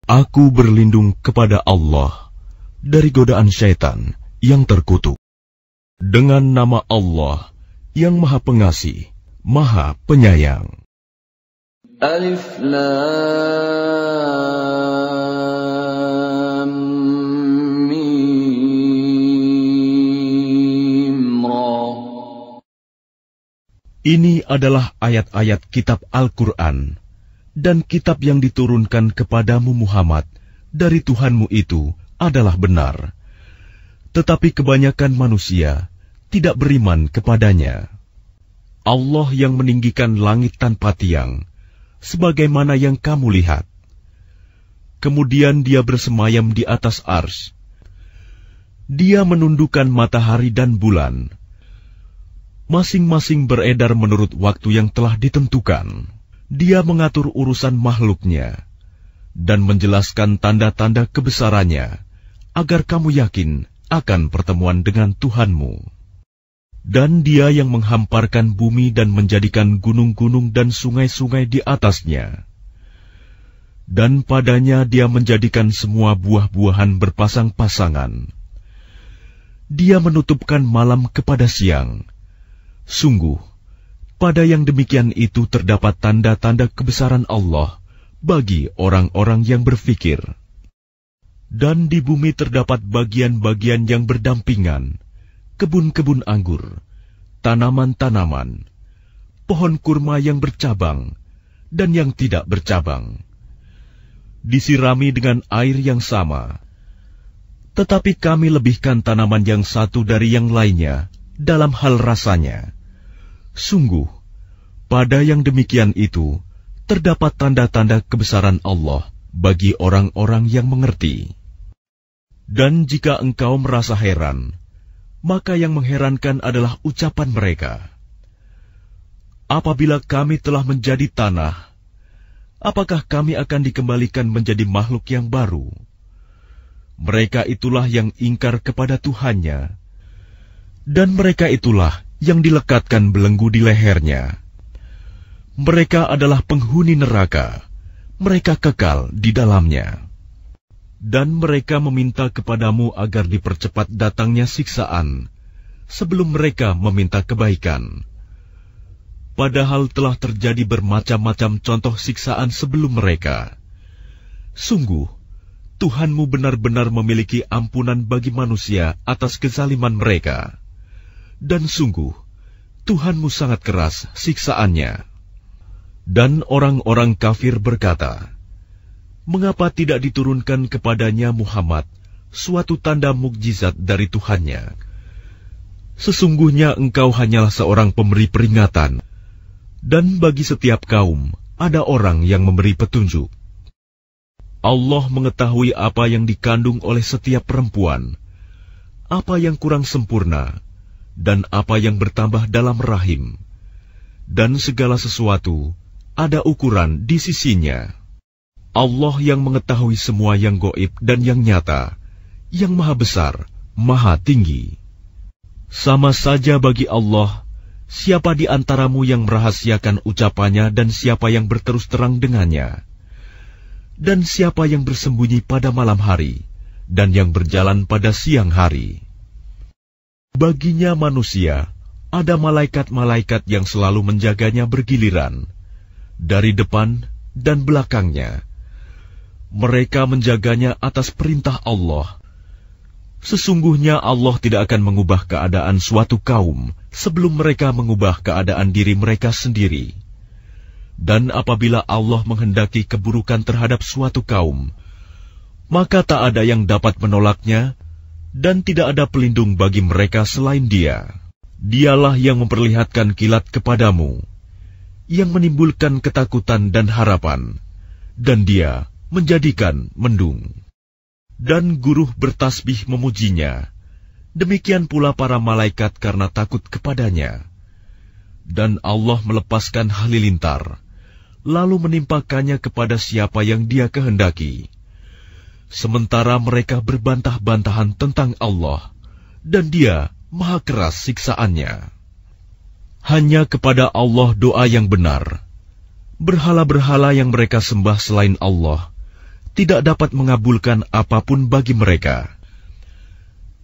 Aku berlindung kepada Allah dari godaan syaitan yang terkutuk. Dengan nama Allah yang Maha Pengasih, Maha Penyayang. Alif Lam Mim Ra. Ini adalah ayat-ayat kitab Al-Quran dan kitab yang diturunkan kepadamu Muhammad dari Tuhanmu itu adalah benar. Tetapi kebanyakan manusia tidak beriman kepadanya. Allah yang meninggikan langit tanpa tiang, sebagaimana yang kamu lihat. Kemudian Dia bersemayam di atas arsy. Dia menundukkan matahari dan bulan. Masing-masing beredar menurut waktu yang telah ditentukan. Dia mengatur urusan makhluknya dan menjelaskan tanda-tanda kebesarannya, agar kamu yakin akan pertemuan dengan Tuhanmu. Dan Dia yang menghamparkan bumi dan menjadikan gunung-gunung dan sungai-sungai di atasnya. Dan padanya Dia menjadikan semua buah-buahan berpasang-pasangan. Dia menutupkan malam kepada siang. Sungguh, pada yang demikian itu terdapat tanda-tanda kebesaran Allah bagi orang-orang yang berfikir. Dan di bumi terdapat bagian-bagian yang berdampingan, kebun-kebun anggur, tanaman-tanaman, pohon kurma yang bercabang dan yang tidak bercabang, disirami dengan air yang sama. Tetapi kami lebihkan tanaman yang satu dari yang lainnya dalam hal rasanya. Sungguh, pada yang demikian itu terdapat tanda-tanda kebesaran Allah bagi orang-orang yang mengerti. Dan jika engkau merasa heran, maka yang mengherankan adalah ucapan mereka. Apabila kami telah menjadi tanah, apakah kami akan dikembalikan menjadi makhluk yang baru? Mereka itulah yang ingkar kepada Tuhannya, dan mereka itulah yang dilekatkan belenggu di lehernya. Mereka adalah penghuni neraka, mereka kekal di dalamnya. Dan mereka meminta kepadamu agar dipercepat datangnya siksaan, sebelum mereka meminta kebaikan. Padahal telah terjadi bermacam-macam contoh siksaan sebelum mereka. Sungguh, Tuhanmu benar-benar memiliki ampunan bagi manusia atas kezaliman mereka. Dan sungguh, Tuhanmu sangat keras siksaannya. Dan orang-orang kafir berkata, mengapa tidak diturunkan kepadanya Muhammad suatu tanda mukjizat dari Tuhannya? Sesungguhnya engkau hanyalah seorang pemberi peringatan, dan bagi setiap kaum ada orang yang memberi petunjuk. Allah mengetahui apa yang dikandung oleh setiap perempuan, apa yang kurang sempurna, dan apa yang bertambah dalam rahim, dan segala sesuatu ada ukuran di sisinya. Allah yang mengetahui semua yang gaib dan yang nyata, yang maha besar, maha tinggi. Sama saja bagi Allah, siapa di antaramu yang merahasiakan ucapannya dan siapa yang berterus terang dengannya, dan siapa yang bersembunyi pada malam hari dan yang berjalan pada siang hari. Baginya manusia, ada malaikat-malaikat yang selalu menjaganya bergiliran, dari depan dan belakangnya. Mereka menjaganya atas perintah Allah. Sesungguhnya Allah tidak akan mengubah keadaan suatu kaum sebelum mereka mengubah keadaan diri mereka sendiri. Dan apabila Allah menghendaki keburukan terhadap suatu kaum, maka tak ada yang dapat menolaknya, dan tidak ada pelindung bagi mereka selain Dia. Dialah yang memperlihatkan kilat kepadamu, yang menimbulkan ketakutan dan harapan, dan Dia menjadikan mendung. Dan guruh bertasbih memujinya, demikian pula para malaikat karena takut kepadanya. Dan Allah melepaskan halilintar, lalu menimpakannya kepada siapa yang Dia kehendaki. Sementara mereka berbantah-bantahan tentang Allah, dan Dia maha keras siksaannya. Hanya kepada Allah doa yang benar. Berhala-berhala yang mereka sembah selain Allah tidak dapat mengabulkan apapun bagi mereka.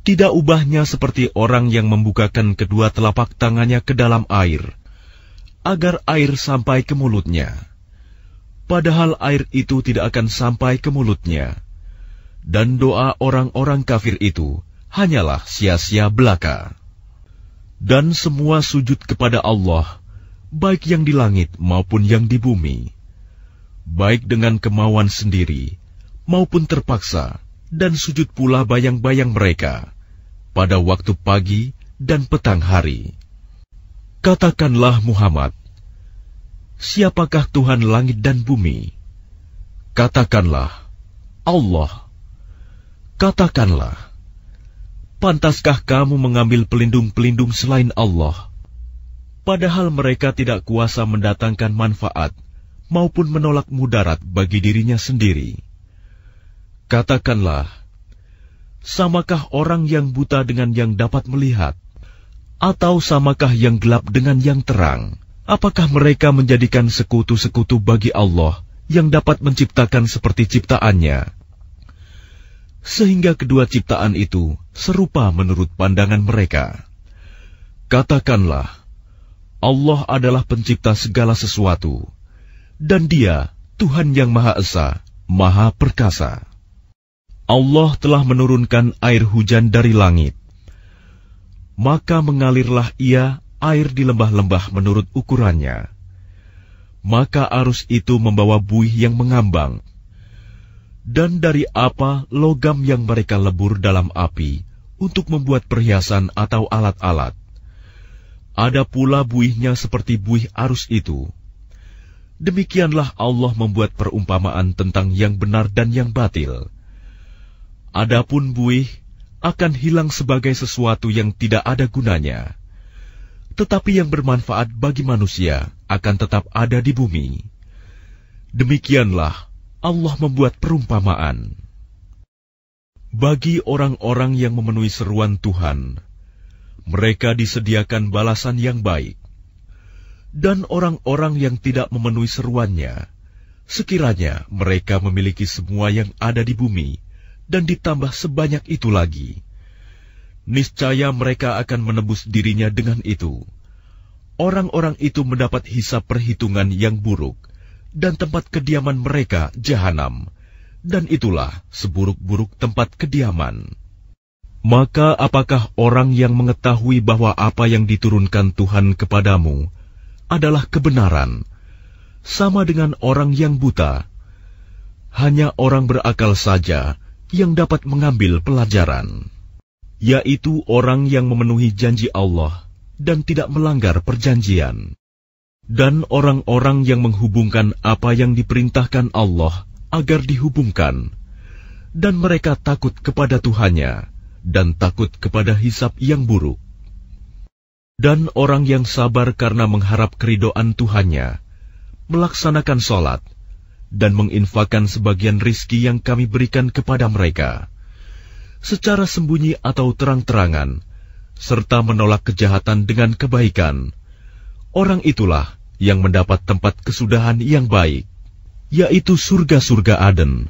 Tidak ubahnya seperti orang yang membukakan kedua telapak tangannya ke dalam air, agar air sampai ke mulutnya. Padahal air itu tidak akan sampai ke mulutnya. Dan doa orang-orang kafir itu hanyalah sia-sia belaka. Dan semua sujud kepada Allah, baik yang di langit maupun yang di bumi, baik dengan kemauan sendiri maupun terpaksa, dan sujud pula bayang-bayang mereka pada waktu pagi dan petang hari. Katakanlah Muhammad, siapakah Tuhan langit dan bumi? Katakanlah, Allah. Katakanlah, pantaskah kamu mengambil pelindung-pelindung selain Allah, padahal mereka tidak kuasa mendatangkan manfaat maupun menolak mudarat bagi dirinya sendiri? Katakanlah, samakah orang yang buta dengan yang dapat melihat? Atau samakah yang gelap dengan yang terang? Apakah mereka menjadikan sekutu-sekutu bagi Allah yang dapat menciptakan seperti ciptaannya? Sehingga kedua ciptaan itu serupa menurut pandangan mereka. Katakanlah, Allah adalah pencipta segala sesuatu, dan Dia Tuhan yang Maha Esa, Maha Perkasa. Allah telah menurunkan air hujan dari langit, maka mengalirlah Ia air di lembah-lembah menurut ukurannya. Maka arus itu membawa buih yang mengambang, dan dari apa logam yang mereka lebur dalam api untuk membuat perhiasan atau alat-alat. Ada pula buihnya seperti buih arus itu. Demikianlah Allah membuat perumpamaan tentang yang benar dan yang batil. Adapun buih akan hilang sebagai sesuatu yang tidak ada gunanya, tetapi yang bermanfaat bagi manusia akan tetap ada di bumi. Demikianlah Allah membuat perumpamaan. Bagi orang-orang yang memenuhi seruan Tuhan, mereka disediakan balasan yang baik. Dan orang-orang yang tidak memenuhi seruannya, sekiranya mereka memiliki semua yang ada di bumi, dan ditambah sebanyak itu lagi, niscaya mereka akan menebus dirinya dengan itu. Orang-orang itu mendapat hisab perhitungan yang buruk, dan tempat kediaman mereka jahanam, dan itulah seburuk-buruk tempat kediaman. Maka apakah orang yang mengetahui bahwa apa yang diturunkan Tuhan kepadamu adalah kebenaran, sama dengan orang yang buta? Hanya orang berakal saja yang dapat mengambil pelajaran, yaitu orang yang memenuhi janji Allah dan tidak melanggar perjanjian, dan orang-orang yang menghubungkan apa yang diperintahkan Allah agar dihubungkan, dan mereka takut kepada Tuhannya dan takut kepada hisab yang buruk. Dan orang yang sabar karena mengharap keridhaan Tuhannya, melaksanakan sholat, dan menginfakkan sebagian rizki yang kami berikan kepada mereka, secara sembunyi atau terang-terangan, serta menolak kejahatan dengan kebaikan, orang itulah yang mendapat tempat kesudahan yang baik, yaitu surga-surga Aden.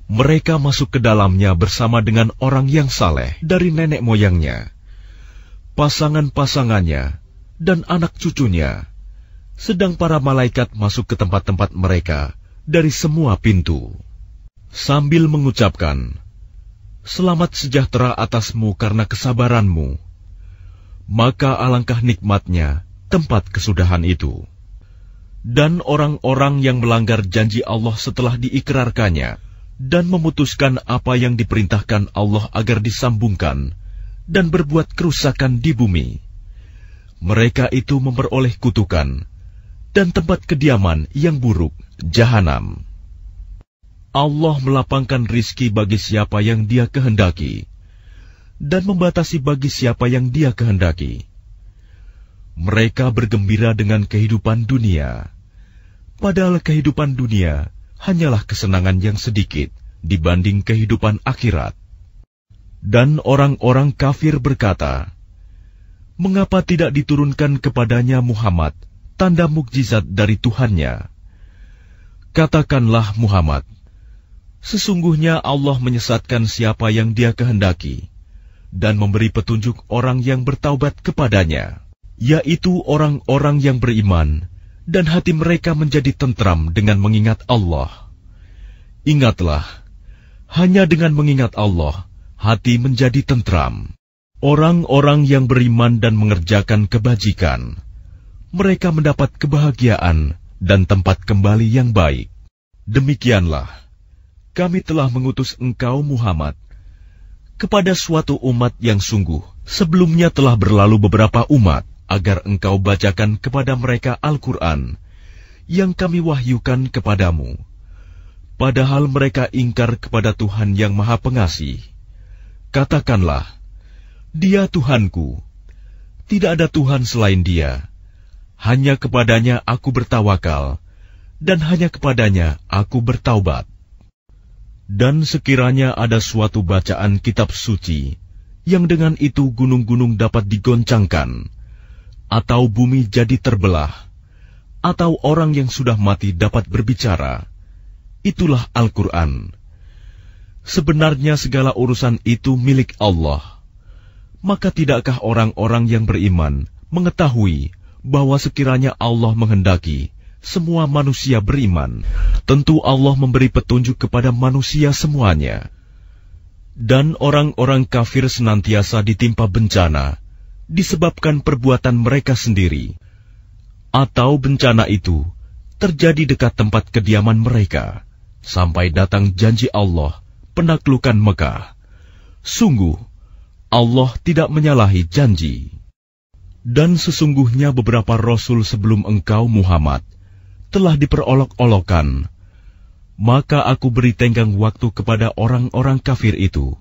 Mereka masuk ke dalamnya bersama dengan orang yang saleh dari nenek moyangnya, pasangan-pasangannya, dan anak cucunya, sedang para malaikat masuk ke tempat-tempat mereka dari semua pintu, sambil mengucapkan, "Selamat sejahtera atasmu karena kesabaranmu." Maka alangkah nikmatnya tempat kesudahan itu. Dan orang-orang yang melanggar janji Allah setelah diikrarkannya, dan memutuskan apa yang diperintahkan Allah agar disambungkan, dan berbuat kerusakan di bumi, mereka itu memperoleh kutukan dan tempat kediaman yang buruk, jahanam. Allah melapangkan rizki bagi siapa yang Dia kehendaki, dan membatasi bagi siapa yang Dia kehendaki. Mereka bergembira dengan kehidupan dunia, padahal kehidupan dunia hanyalah kesenangan yang sedikit dibanding kehidupan akhirat. Dan orang-orang kafir berkata, "Mengapa tidak diturunkan kepadanya Muhammad tanda mukjizat dari Tuhannya?" Katakanlah Muhammad, Sesungguhnya Allah menyesatkan siapa yang Dia kehendaki dan memberi petunjuk orang yang bertaubat kepadanya, yaitu orang-orang yang beriman dan hati mereka menjadi tentram dengan mengingat Allah. Ingatlah, hanya dengan mengingat Allah, hati menjadi tentram. Orang-orang yang beriman dan mengerjakan kebajikan, mereka mendapat kebahagiaan dan tempat kembali yang baik. Demikianlah, kami telah mengutus engkau Muhammad kepada suatu umat yang sungguh sebelumnya telah berlalu beberapa umat, agar engkau bacakan kepada mereka Al-Quran yang kami wahyukan kepadamu, padahal mereka ingkar kepada Tuhan yang Maha Pengasih. Katakanlah, Dia Tuhanku, tidak ada Tuhan selain Dia, hanya kepadanya aku bertawakal, dan hanya kepadanya aku bertaubat. Dan sekiranya ada suatu bacaan kitab suci, yang dengan itu gunung-gunung dapat digoncangkan, atau bumi jadi terbelah, atau orang yang sudah mati dapat berbicara, itulah Al-Quran. Sebenarnya segala urusan itu milik Allah. Maka tidakkah orang-orang yang beriman mengetahui bahwa sekiranya Allah menghendaki semua manusia beriman, tentu Allah memberi petunjuk kepada manusia semuanya. Dan orang-orang kafir senantiasa ditimpa bencana disebabkan perbuatan mereka sendiri, atau bencana itu terjadi dekat tempat kediaman mereka, sampai datang janji Allah penaklukan Mekah. Sungguh, Allah tidak menyalahi janji. Dan sesungguhnya beberapa rasul sebelum engkau Muhammad telah diperolok-olokkan, maka aku beri tenggang waktu kepada orang-orang kafir itu,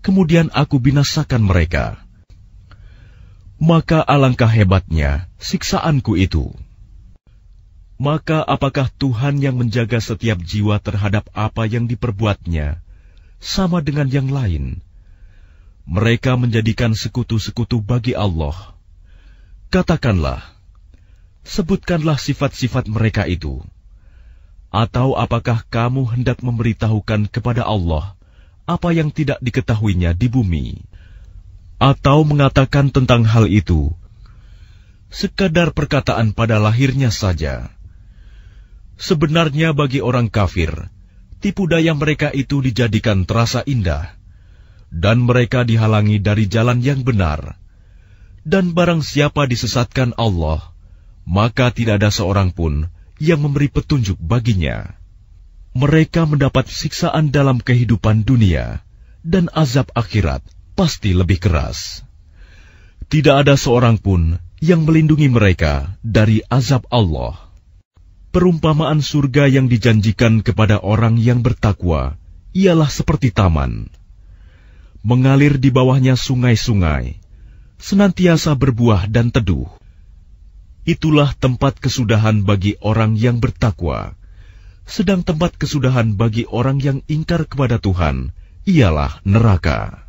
kemudian aku binasakan mereka. Maka alangkah hebatnya siksaanku itu. Maka apakah Tuhan yang menjaga setiap jiwa terhadap apa yang diperbuatnya sama dengan yang lain? Mereka menjadikan sekutu-sekutu bagi Allah. Katakanlah, sebutkanlah sifat-sifat mereka itu. Atau apakah kamu hendak memberitahukan kepada Allah apa yang tidak diketahuinya di bumi? Atau mengatakan tentang hal itu sekadar perkataan pada lahirnya saja? Sebenarnya bagi orang kafir, tipu daya mereka itu dijadikan terasa indah, dan mereka dihalangi dari jalan yang benar. Dan barang siapa disesatkan Allah, maka tidak ada seorang pun yang memberi petunjuk baginya. Mereka mendapat siksaan dalam kehidupan dunia, dan azab akhirat pasti lebih keras. Tidak ada seorang pun yang melindungi mereka dari azab Allah. Perumpamaan surga yang dijanjikan kepada orang yang bertakwa ialah seperti taman. Mengalir di bawahnya sungai-sungai, senantiasa berbuah dan teduh. Itulah tempat kesudahan bagi orang yang bertakwa. Sedang tempat kesudahan bagi orang yang ingkar kepada Tuhan ialah neraka.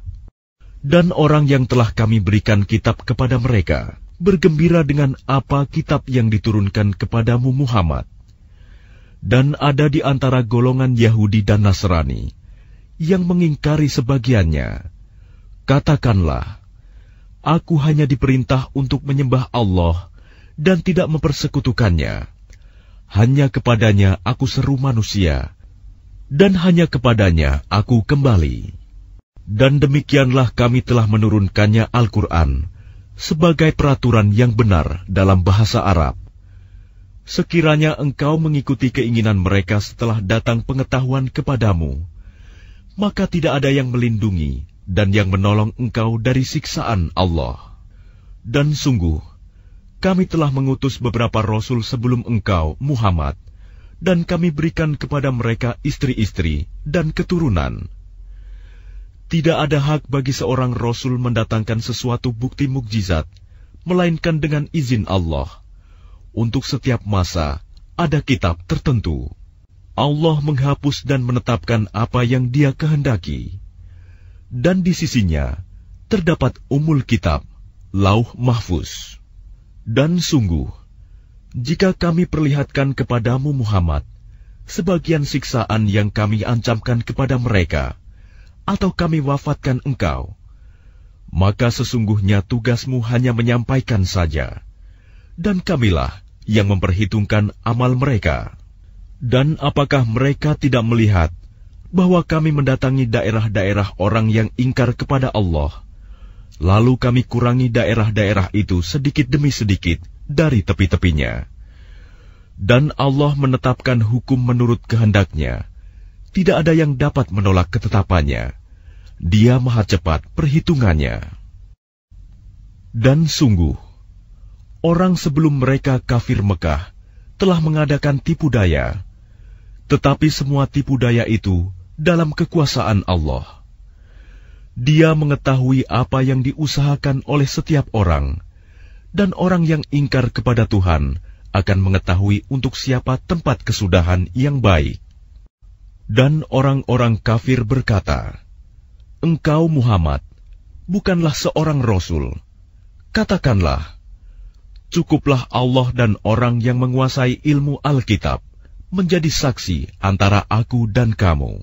Dan orang yang telah kami berikan kitab kepada mereka bergembira dengan apa kitab yang diturunkan kepadamu Muhammad. Dan ada di antara golongan Yahudi dan Nasrani yang mengingkari sebagiannya. Katakanlah, aku hanya diperintah untuk menyembah Allah dan tidak mempersekutukannya. Hanya kepadanya aku seru manusia, dan hanya kepadanya aku kembali. Dan demikianlah kami telah menurunkannya Al-Quran sebagai peraturan yang benar dalam bahasa Arab. Sekiranya engkau mengikuti keinginan mereka setelah datang pengetahuan kepadamu, maka tidak ada yang melindungi dan yang menolong engkau dari siksaan Allah. Dan sungguh, kami telah mengutus beberapa rasul sebelum engkau, Muhammad, dan kami berikan kepada mereka istri-istri dan keturunan. Tidak ada hak bagi seorang rasul mendatangkan sesuatu bukti mukjizat, melainkan dengan izin Allah. Untuk setiap masa, ada kitab tertentu. Allah menghapus dan menetapkan apa yang Dia kehendaki. Dan di sisinya terdapat Ummul Kitab, Lauh Mahfuz. Dan sungguh, jika kami perlihatkan kepadamu Muhammad sebagian siksaan yang kami ancamkan kepada mereka, atau kami wafatkan engkau, maka sesungguhnya tugasmu hanya menyampaikan saja, dan kamilah yang memperhitungkan amal mereka. Dan apakah mereka tidak melihat bahwa kami mendatangi daerah-daerah orang yang ingkar kepada Allah, lalu kami kurangi daerah-daerah itu sedikit demi sedikit dari tepi-tepinya. Dan Allah menetapkan hukum menurut kehendaknya. Tidak ada yang dapat menolak ketetapannya. Dia maha cepat perhitungannya. Dan sungguh, orang sebelum mereka kafir Mekah telah mengadakan tipu daya, tetapi semua tipu daya itu dalam kekuasaan Allah. Dia mengetahui apa yang diusahakan oleh setiap orang, dan orang yang ingkar kepada Tuhan akan mengetahui untuk siapa tempat kesudahan yang baik. Dan orang-orang kafir berkata, "Engkau Muhammad bukanlah seorang rasul." Katakanlah, cukuplah Allah dan orang yang menguasai ilmu Alkitab menjadi saksi antara aku dan kamu.